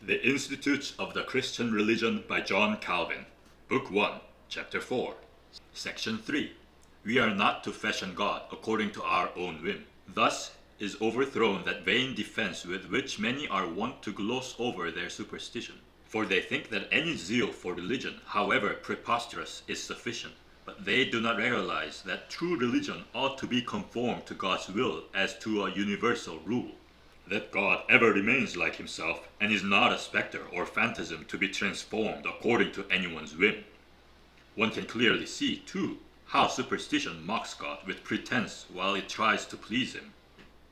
The Institutes of the Christian Religion by John Calvin, Book 1, chapter 4, section 3. We are not to fashion God according to our own whim. Thus is overthrown that vain defense with which many are wont to gloss over their superstition. For they think that any zeal for religion, however preposterous, is sufficient. But they do not realize that true religion ought to be conformed to God's will as to a universal rule. That God ever remains like himself, and is not a specter or phantasm to be transformed according to anyone's whim. One can clearly see, too, how superstition mocks God with pretense while it tries to please him.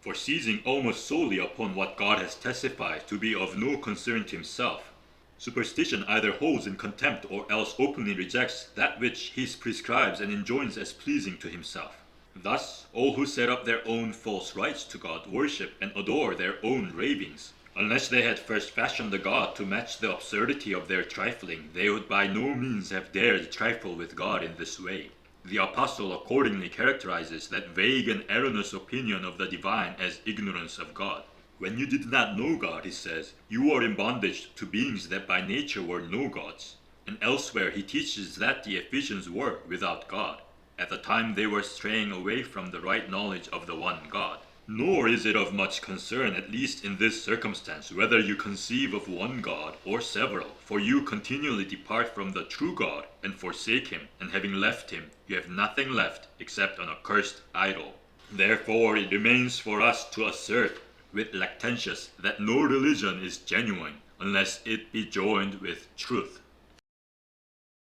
For seizing almost solely upon what God has testified to be of no concern to himself, superstition either holds in contempt or else openly rejects that which he prescribes and enjoins as pleasing to himself. Thus, all who set up their own false rights to God worship and adore their own ravings. Unless they had first fashioned a God to match the absurdity of their trifling, they would by no means have dared trifle with God in this way. The Apostle accordingly characterizes that vague and erroneous opinion of the divine as ignorance of God. When you did not know God, he says, you were in bondage to beings that by nature were no gods. And elsewhere he teaches that the Ephesians were without God at the time they were straying away from the right knowledge of the one God. Nor is it of much concern, at least in this circumstance, whether you conceive of one God or several, for you continually depart from the true God and forsake him, and having left him, you have nothing left except an accursed idol. Therefore it remains for us to assert with Lactantius that no religion is genuine unless it be joined with truth.